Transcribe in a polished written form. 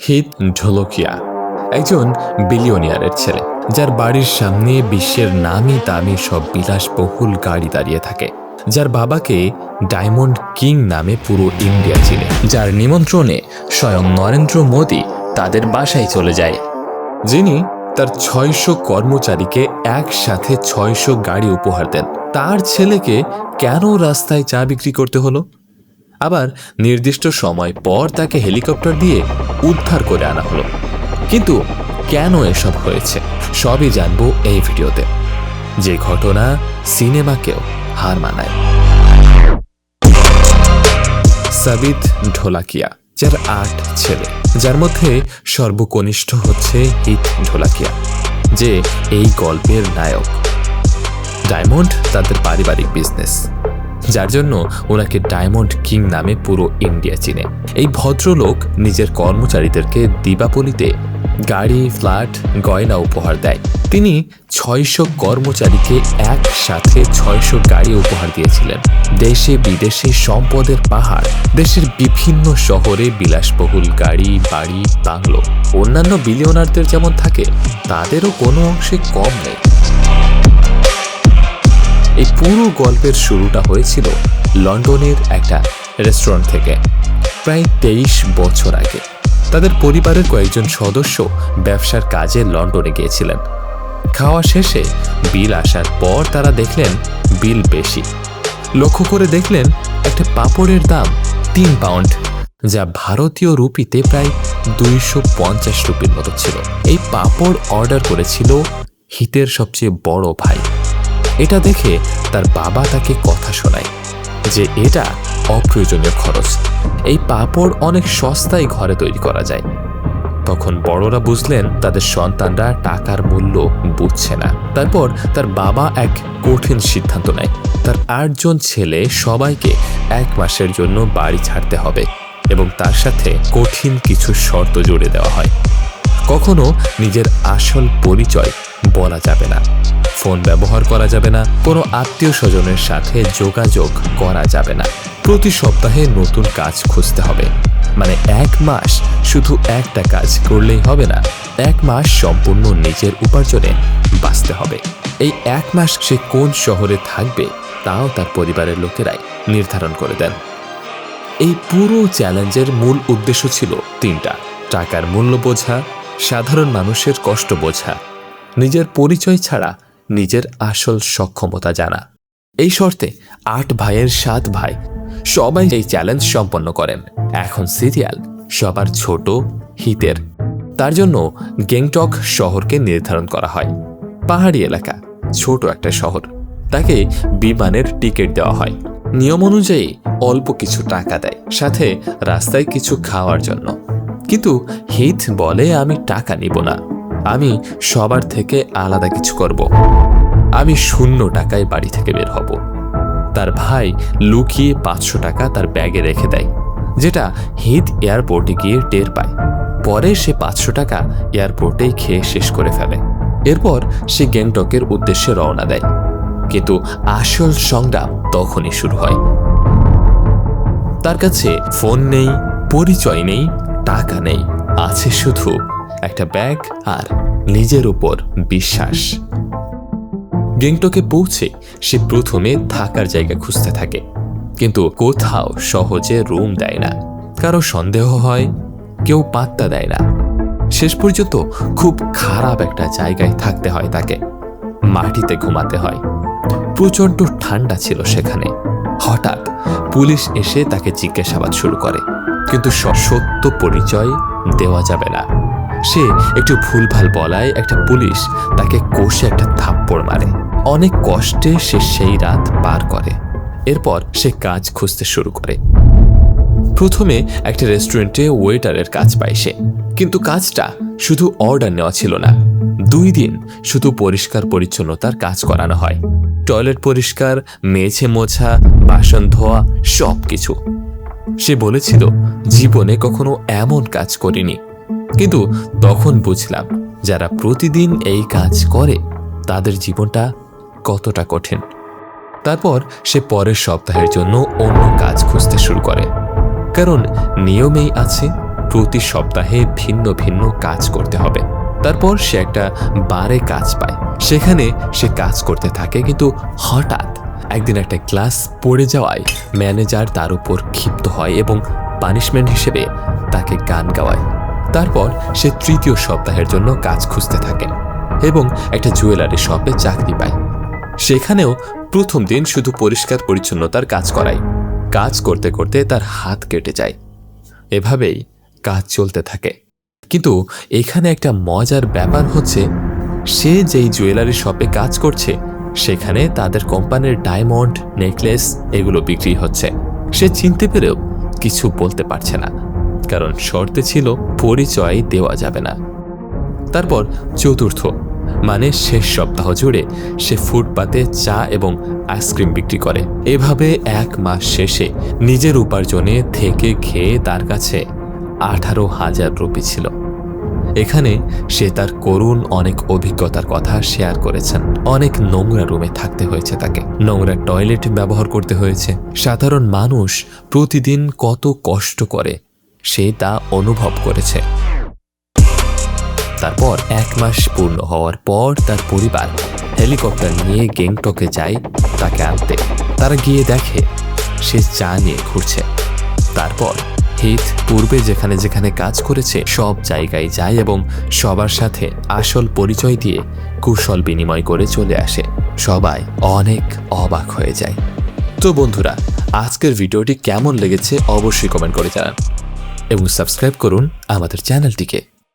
Heath ঢোলকিয়া একজন বিলিয়নিয়ারের ছেলে, যার বাড়ির সামনে বিশ্বের নামি দামি সব বিলাসবহুল গাড়ি দাঁড়িয়ে থাকে, যার বাবাকে ডায়মন্ড কিং নামে পুরো ইন্ডিয়া চিনে, যার নিমন্ত্রণে স্বয়ং নরেন্দ্র মোদী তাদের বাসায় চলে যায়, যিনি তার 600 কর্মচারীকে একসাথে 600 গাড়ি উপহার দেন। তার ছেলেকে কেন রাস্তায় চা বিক্রি করতে হলো? আবার নির্দিষ্ট সময় পর তাকে হেলিকপ্টার দিয়ে উদ্ধার করে আনা হলো। কিন্তু কেন এসব হয়েছে সবই জানবো এই ভিডিওতে, যে ঘটনা সিনেমাকেও হার মানায়। সাবিত ঢোলাকিয়া, যার 8 ছেলে, যার মধ্যে সর্বকনিষ্ঠ হচ্ছে হিথ ঢোলাকিয়া, যে এই গল্পের নায়ক। ডায়মন্ড তাদের পারিবারিক বিজনেস, যার জন্য ওনাকে ডায়মন্ড কিং নামে পুরো ইন্ডিয়া চিনে। এই ভদ্রলোক নিজের কর্মচারীদেরকে দীপাবলিতে গাড়ি, ফ্ল্যাট, গয়না উপহার দেয়। তিনি 600 কর্মচারীকে একসাথে 600 গাড়ি উপহার দিয়েছিলেন। দেশে বিদেশে সম্পদের পাহাড়, দেশের বিভিন্ন শহরে বিলাসবহুল গাড়ি, বাড়ি, বাংলো। অন্যান্য বিলিয়নারদের যেমন থাকে, তাদেরও কোনো অংশে কম নেই। এই পুরো গল্পের শুরুটা হয়েছিল লন্ডনের একটা রেস্টুরেন্ট থেকে, প্রায় 23 বছর আগে। তাদের পরিবারের কয়েকজন সদস্য ব্যবসার কাজে লন্ডনে গিয়েছিলেন। খাওয়া শেষে বিল আসার পর তারা দেখলেন বিল বেশি। লক্ষ্য করে দেখলেন একটা পাঁপড়ের দাম 3 পাউন্ড, যা ভারতীয় রুপিতে প্রায় 250 রুপির মতো ছিল। এই পাঁপড় অর্ডার করেছিল হিতের সবচেয়ে বড় ভাই। এটা দেখে তার বাবা তাকে কথা শোনায় যে এটা অপ্রয়োজনীয় খরচ, এই পাঁপড় অনেক সস্তায় ঘরে তৈরি করা যায়। তখন বড়রা বুঝলেন তাদের সন্তানরা টাকার মূল্য বুঝছে না। তারপর তার বাবা এক কঠিন সিদ্ধান্ত নেয়, তার 8 জন ছেলে সবাইকে 1 মাসের জন্য বাড়ি ছাড়তে হবে এবং তার সাথে কঠিন কিছু শর্ত জুড়ে দেওয়া হয়। কখনো নিজের আসল পরিচয় বলা যাবে না, ফোন ব্যবহার করা যাবে না, কোনো আত্মীয় স্বজনের সাথে যোগাযোগ করা যাবে না। প্রতি সপ্তাহে নতুন কাজ খুঁজতে হবে, মানে 1 মাস শুধু একটা কাজ করলেই হবে না, 1 মাস সম্পূর্ণ নিজের উপার্জনে বাঁচতে হবে। এই 1 মাস সে কোন শহরে থাকবে তাও তার পরিবারের লোকেরাই নির্ধারণ করে দেন। এই পুরো চ্যালেঞ্জের মূল উদ্দেশ্য ছিল 3টা: টাকার মূল্য বোঝা, সাধারণ মানুষের কষ্ট বোঝা, নিজের পরিচয় ছাড়া নিজের আসল সক্ষমতা জানা। এই শর্তে 8 ভাইয়ের 7 ভাই সবাই এই চ্যালেঞ্জ সম্পন্ন করেন। এখন সিরিয়াল সবার ছোট হিতের। তার জন্য গ্যাংটক শহরকে নির্ধারণ করা হয়। পাহাড়ি এলাকা, ছোট একটা শহর। তাকে বিমানের টিকিট দেওয়া হয়। নিয়ম অনুযায়ী অল্প কিছু টাকা দেয়, সাথে রাস্তায় কিছু খাওয়ার জন্য। কিন্তু হিথ বলে, আমি টাকা নিব না, আমি সবার থেকে আলাদা কিছু করব, আমি 0 টাকায় বাড়ি থেকে বের হব। তার ভাই লুকিয়ে 500 টাকা তার ব্যাগে রেখে দেয়, যেটা হিথ এয়ারপোর্টে গিয়ে টের পায়। পরে সে 500 টাকা এয়ারপোর্টেই খেয়ে শেষ করে ফেলে। এরপর সে গ্যাংটকের উদ্দেশ্যে রওনা দেয়। কিন্তু আসল সংগ্রাম তখনই শুরু হয়। তার কাছে ফোন নেই, পরিচয় নেই, টাকা নেই, আছে শুধু একটা ব্যাগ আর নিজের উপর বিশ্বাস। গ্যাংটকে পৌঁছে সে প্রথমে থাকার জায়গা খুঁজতে থাকে, কিন্তু কোথাও সহজে রুম দেয় না। কারো সন্দেহ হয়, কেউ পাত্তা দেয় না। শেষ পর্যন্ত খুব খারাপ একটা জায়গায় থাকতে হয় তাকে, মাটিতে ঘুমাতে হয়। প্রচণ্ড ঠান্ডা ছিল সেখানে। হঠাৎ পুলিশ এসে তাকে জিজ্ঞাসাবাদ শুরু করে, কিন্তু সত্য পরিচয় দেওয়া যাবে না। সে একটু ভুলভাল বলায় একটা পুলিশ তাকে কষে একটা থাপ্পড় মারে। অনেক কষ্টে সে সেই রাত পার করে। এরপর সে কাজ খুঁজতে শুরু করে। প্রথমে একটা রেস্টুরেন্টে ওয়েটারের কাজ পায় সে, কিন্তু কাজটা শুধু অর্ডার নেওয়া ছিল না। 2 দিন শুধু পরিষ্কার পরিচ্ছন্নতার কাজ করানো হয়। টয়লেট পরিষ্কার, মেঝে মোছা, বাসন ধোয়া, সব কিছু। সে বলেছিল, জীবনে কখনো এমন কাজ করিনি। কিন্তু তখন বুঝলাম, যারা প্রতিদিন এই কাজ করে তাদের জীবনটা কতটা কঠিন। তারপর সে পরের সপ্তাহের জন্য অন্য কাজ খুঁজতে শুরু করে, কারণ নিয়মেই আছে প্রতি সপ্তাহে ভিন্ন ভিন্ন কাজ করতে হবে। তারপর সে একটা বারে কাজ পায়, সেখানে সে কাজ করতে থাকে। কিন্তু হঠাৎ একদিন একটা ক্লাস পড়ে যাওয়ায় ম্যানেজার তার উপর ক্ষিপ্ত হয় এবং পানিশমেন্ট হিসেবে তাকে গান গাওয়ায়। তারপর সে তৃতীয় সপ্তাহের জন্য কাজ খুঁজতে থাকে এবং একটা জুয়েলারি শপে চাকরি পায়। সেখানেও প্রথম দিন শুধু পরিষ্কার পরিচ্ছন্নতার কাজ করায়। কাজ করতে করতে তার হাত কেটে যায়। এভাবেই কাজ চলতে থাকে। কিন্তু এখানে একটা মজার ব্যাপার হচ্ছে, সে যেই জুয়েলারি শপে কাজ করছে সেখানে তাদের কোম্পানির ডায়মন্ড নেকলেস এগুলো বিক্রি হচ্ছে। সে চিনতে পেরেও কিছু বলতে পারছে না, কারণ শর্তে ছিল পরিচয় দেওয়া যাবে না। তারপর চতুর্থ মানে শেষ সপ্তাহ জুড়ে সে ফুটপাতে চা এবং আইসক্রিম বিক্রি করে। এভাবে 1 মাস শেষে নিজের উপার্জনে থেকে খেয়ে তার কাছে 18,000 রুপি ছিল। এখানে সে তার করুণ অনেক অভিজ্ঞতার কথা শেয়ার করেছেন। অনেক নোংরা রুমে থাকতে হয়েছে তাকে, নোংরা টয়লেট ব্যবহার করতে হয়েছে। সাধারণ মানুষ প্রতিদিন কত কষ্ট করে সে তা অনুভব করেছে। তারপর 1 মাস পূর্ণ হওয়ার পর তার পরিবার হেলিকপ্টার নিয়ে গ্যাংটকে যায় তাকে আনতে। তারা গিয়ে দেখে সে চা নিয়ে ঘুরছে। তারপর হিথ পূর্বে যেখানে যেখানে কাজ করেছে সব জায়গায় যায় এবং সবার সাথে আসল পরিচয় দিয়ে কুশল বিনিময় করে চলে আসে। সবাই অনেক অবাক হয়ে যায়। তো বন্ধুরা, আজকের ভিডিওটি কেমন লেগেছে অবশ্যই কমেন্ট করে জানান এবং সাবস্ক্রাইব করুন আমাদের চ্যানেলটিকে।